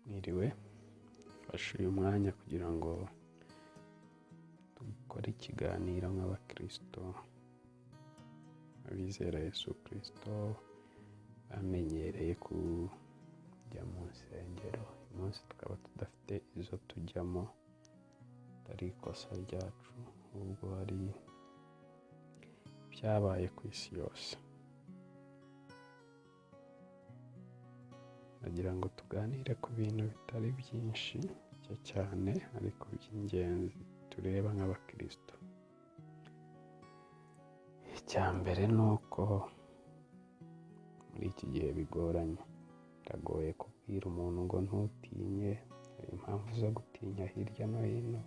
Mwiriwe, fashe uyu mwanya kugira ngo dukore ikiganiro nk'abakristo, abizera Yesu Kristo bamenyereye kujya mu nsengero. Uyu munsi tukaba tudafite izo tujyamo, atari ikosa ryacu, ahubwo hari byabaye ku isi yose. Nagira ngo tuganire ku bintu bitari byinshi cyane ariko by'ingenzi tureba nk'abakristo. Icya mbere ni uko muri iki gihe bigoranye. Biragoye kubwira umuntu ngo ntutinye, hari impamvu zo gutinya hirya no hino.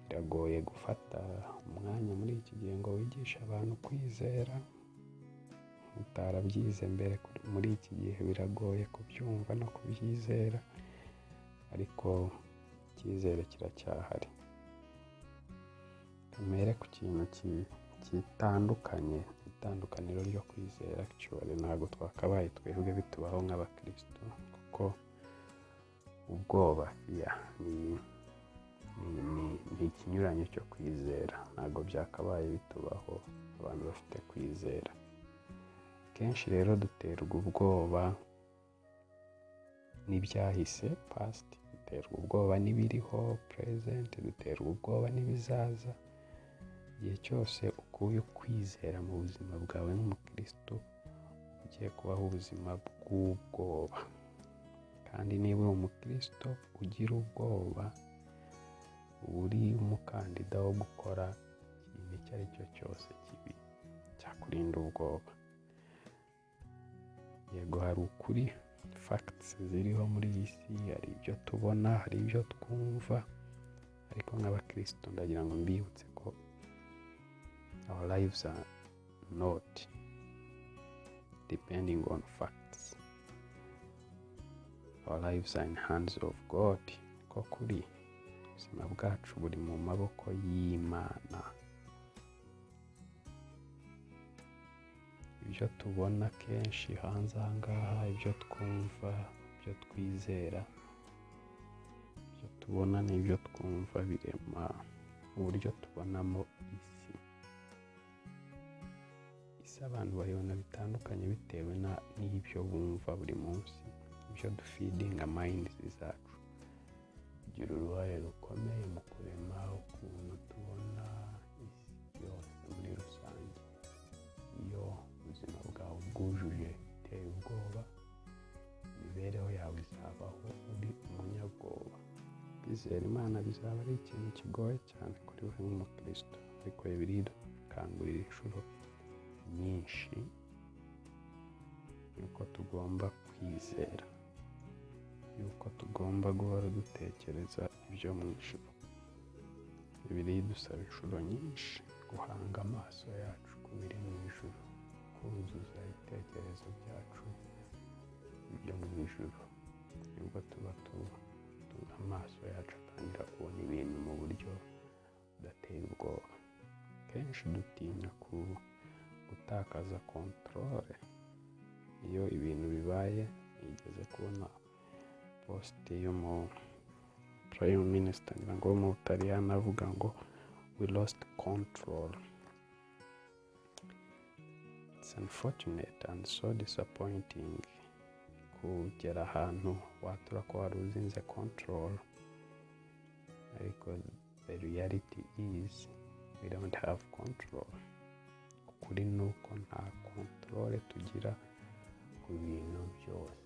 Biragoye gufata umwanya muri iki gihe ngo wigishe abantu kwizera, utarabyize mbere. Muri iki gihe biragoye kubyumva no kubyizera, ariko icyizere kiracyahari. Kamere ku kintu kitandukanye, itandukaniro ryo kwizera actually ntabwo twakabaye twebwe bitubaho nk'abakristo, kuko ubwoba ni ikinyuranyo cyo kwizera. Ntabwo byakabaye bitubaho abantu bafite kwizera. Kenshi rero duterwa ubwoba n'ibyahise past, duterwa ubwoba n'ibiriho present, duterwa ubwoba n'ibizaza. Igihe cyose ukuye kwizera mu buzima bwawe nk'umukristo, ugiye kubaho ubuzima bw'ubwoba. Kandi niba uri umukristo ugira ubwoba, uri umukandida wo gukora ikintu icyo ari cyo cyose kibi cyakurinda ubwoba. Yego, hari ukuri, facts ziriho muri iyi si, hari ibyo tubona, hari ibyo twumva, ariko nk'abakristo ndagira ngo mbibutse ko our lives are not depending on facts. Our lives are in hands of God. Ko kuri ubuzima bwacu buri mu maboko y'Imana. Ibyo tubona kenshi hanze aha ngaha, ibyo twumva, ibyo twizera, ibyo tubona n'ibyo twumva birema uburyo tubonamo isi. Isi abantu bayibona bitandukanye bitewe n'ibyo bumva buri munsi. Ibyo dufeedinga minds zacu bigira uruhare rukomeye mu kurema ukuntu tubona isi yose muri rusange. Iyo ubuzima bwawe bwujuje biteye ubwoba, imibereho yawe izabaho uri umunyabwoba. Kwizera Imana bizaba ari ikintu kigoye cyane kuri we nk'umukristo, ariko Bibiliya idukangurira inshuro nyinshi yuko tugomba kwizera, yuko tugomba guhora dutekereza ibyo mu ijuru. Bibiliya idusaba inshuro nyinshi guhanga amaso yacu ku biri mu ijuru, kuzuza ibitekerezo byacu ibyo mu ijuru. Nibwo tuba amaso yacu atangira kubona ibintu mu buryo budateye ubwoba. Kenshi dutinya gutakaza control. Iyo ibintu bibaye, nigeze kubona post y'umu prime minister ngo mu Butaliyani avuga ngo we lost control. It's unfortunate and so disappointing kugera ahantu watura ko wari uzinze control, ariko the reality is we don't have control. Ukuri ni uko nta control tugira ku bintu byose.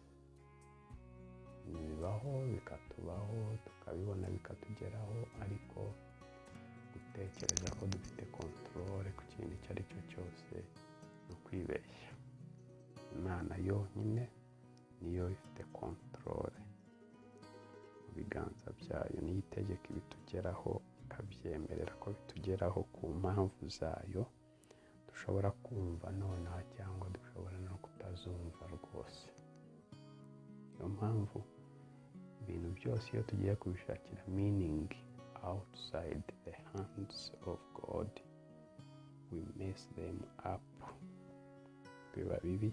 Bibaho bikatubaho, tukabibona bikatugeraho, ariko gutekereza ko dufite control ku kintu icyo ari cyo cyose ni ukwibeshya. Imana yonyine niyo ifite control mu biganza byayo, niyo itegeka ibitugeraho, ikabyemerera ko bitugeraho ku mpamvu zayo dushobora kumva nonaha cyangwa dushobora no kutazumva rwose. Niyo mpamvu ibintu byose iyo tugiye kubishakira meaning outside the hands of God, we mess them up. Biba bibi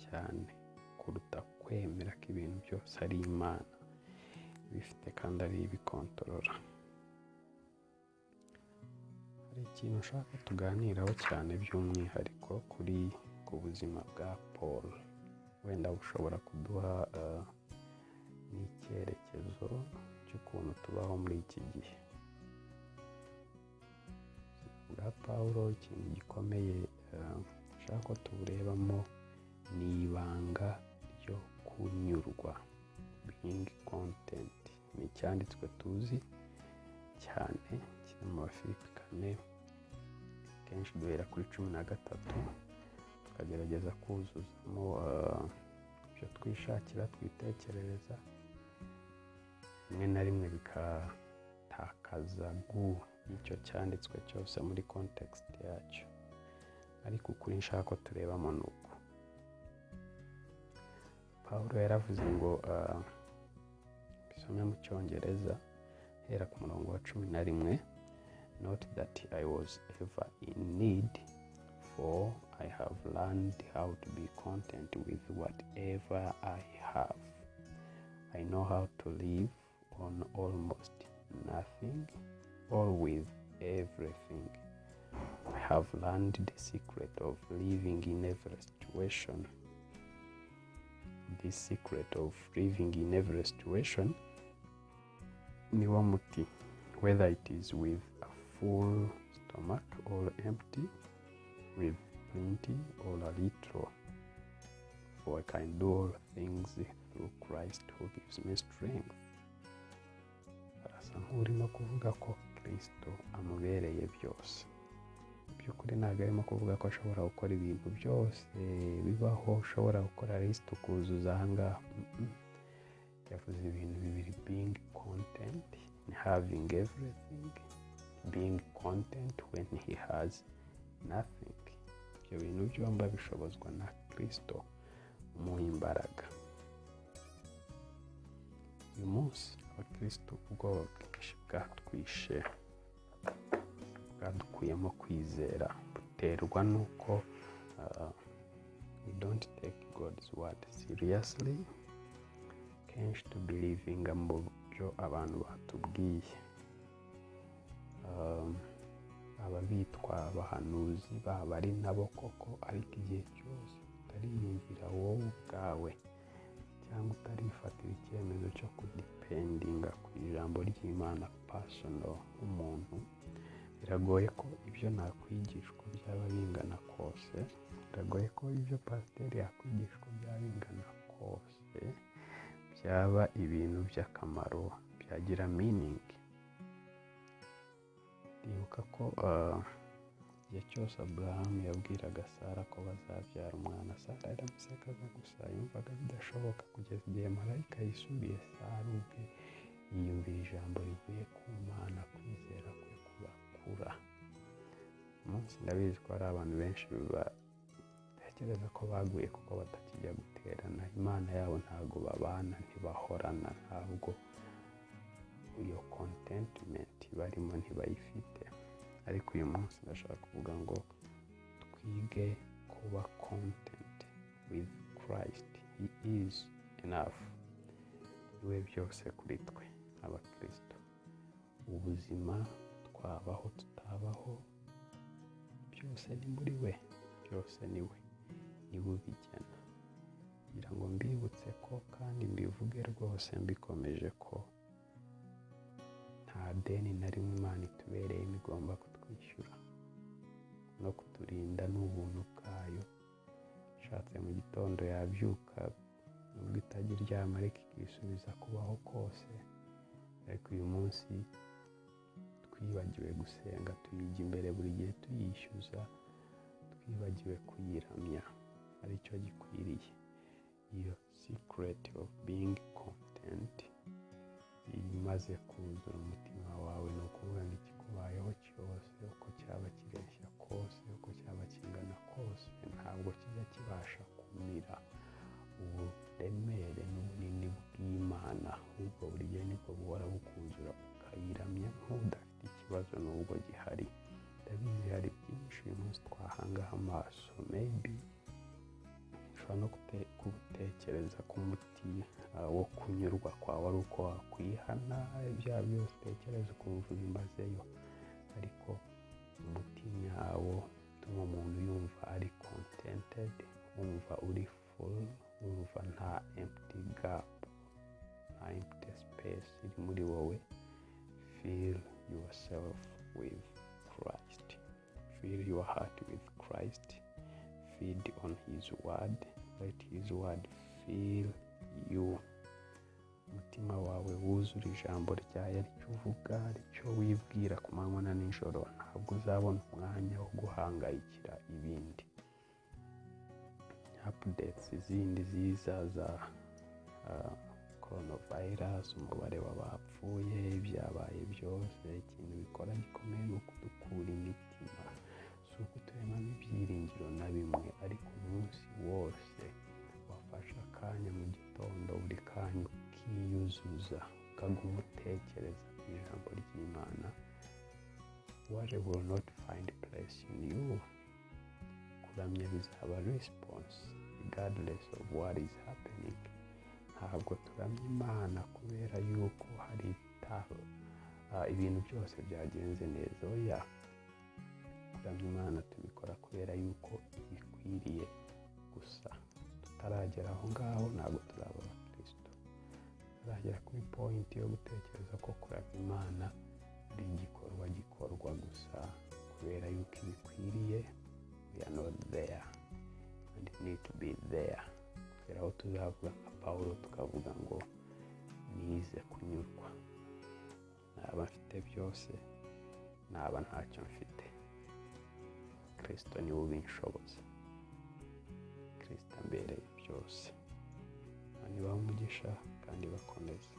cyane kuruta kwemera ko ibintu byose ari Imana bifite kandi ari ibikontorora. Hari ikintu nshaka tuganiraho cyane by'umwihariko ku buzima bwa Pawulo, wenda bushobora kuduha n'icyerekezo cy'ukuntu tubaho muri iki gihe. Bwa Pawulo, ikintu gikomeye nshaka ko tuburebamo ni ibanga ryo kunyurwa, being content. Ni icyanditswe tuzi cyane kiri mu Bafilipi 4, kenshi duhera kuri 13 tukagerageza kuzuzamo ibyo twishakira, twitekerereza, rimwe na rimwe bikatakaza icyo cyanditswe cyose muri context yacyo. Ariko ukuri nshaka ko turebamo ni uku. Pawulo yaravuze ngo, bisome mu Cyongereza hera ku murongo wa 11, not that I was ever in need, for I have learned how to be content with whatever I have. I know how to live on almost nothing or with everything. I have learned the secret of living in every situation. This secret of living in every situation ni wo muti, whether it is with a full stomach or empty, with plenty or a little. For I can do all things through Christ who gives me strength. Arasa nk'urimo kuvuga ko Kristo amubereye byose. By'ukuri ntabwo arimo kuvuga ko ashobora gukora ibintu byose bibaho, ushobora gukora list ukuzuza ahangaha. Yavuze ibintu bibiri, being content and having everything, being content when he has nothing. Ibyo bintu byombi bishobozwa na Kristo umuha imbaraga. Uyu munsi abakristo ubwoba bwinshi bwatwishe, bwadukuyemo kwizera, buterwa nuko we don't take God's word seriously. Kenshi tubelivinga mu byo abantu batubwiye. Aba bitwa abahanuzi baba ari nabo koko, ariko igihe cyose utariyumvira wowe ubwawe cyangwa utarifatira icyemezo cyo kudipendinga ku ijambo ry'Imana personal umuntu, biragoye ko ibyo nakwigisha uko byaba bingana kose, biragoye ko ibyo pasiteri yakwigisha uko byaba bingana kose byaba ibintu by'akamaro, byagira meaning. Ndibuka ko igihe cyose Aburahamu yabwiraga Sara ko bazabyara umwana, Sara yaramusekaga gusa, yumvaga bidashoboka, kugeza igihe marayika yisubiye Sara ubwe yiyumvira ijambo rivuye ku Mana, kwizera kwe kubakura. Umunsi ndabizi ko hari abantu benshi batekereza ko baguye kuko batakijya guterana. Imana yabo ntabwo babana, ntibahorana, ntabwo iyo contentment barimo ntibayifite. Ariko uyu munsi ndashaka kuvuga ngo twige kuba content with Christ. He is enough. Iwe byose kuri twe abakristo. Ubuzima twabaho tutabaho, byose ni muri we, byose ni we, ni we ubigena. Kugira ngo mbibutse ko kandi mbivuge rwose mbikomeje ko nta deni na rimwe Imana itubereye igomba kutwishyura no kuturinda n'ubuntu bwayo. Ishatse mu gitondo yabyuka, nubwo itajya iryama ariko ikisubiza kubaho kose. Ariko uyu munsi twibagiwe gusenga, tuyijya imbere buri gihe tuyishyuza, twibagiwe kuyiramya, aricyo gikwiriye. Iyo secret of being content imaze kuzura umutima wawe, ni ukuvuga ngo ikikubayeho cyose, uko cyaba kireshya kose, uko cyaba kingana kose, ntabwo kijya kibasha kumira uburemere n'ubunini bw'Imana, ahubwo buri gihe nibwo buhora bukuzura, ukayiramya nk'udafite ikibazo n'ubwo gihari. Ndabizi hari byinshi uyu munsi twahangaho amaso, maybe ushobora no gutekereza ku muti wo kunyurwa kwawe ari uko wakwihana ibyaha byose, utekereza ukumva bimazeyo, ariko umuti nyawo utuma umuntu yumva ari contented, wumva uri full, wumva nta empty gap, nta empty space iri muri wowe. Fill yourself with Christ, fill your heart with Christ, feed on his word, let his word fill you. Umutima wawe wuzura ijambo ryayo, aricyo uvuga, aricyo wibwira ku manywa na nijoro, ntabwo uzabona umwanya wo guhangayikira ibindi. Updates zindi ziza za coronavirus, umubare w'abapfuye, ibyabaye byose, ikintu bikora gikomeye ni ukudukura imitima, si ukuturemamo ibyiringiro na bimwe, ariko umunsi wose wafashe akanya mu gitondo, buri kanya ukiyuzuza, ukaguma utekereza ku ijambo ry'Imana, what will not find place in you. Kuramya bizaba response regardless of what is happening. Ntabwo turamya Imana kubera yuko hari ibintu byose byagenze neza, oya. Kuramya Imana tubikora kubera yuko bikwiriye gusa. Tutaragera aho ngaho ntabwo turaba abakristo. Tutaragera kuri point yo gutekereza ko kuramya Imana ari igikorwa gikorwa gusa kubera yuko ibikwiriye. We are not there and need to be there. Kubera aho tuzavuga nka Pawulo tukavuga ngo nize kunyurwa, naba mfite byose, naba ntacyo mfite, Kristo niwe ubinshoboza, Kristo ambereye byose. Nibaha umugisha kandi bakomeze.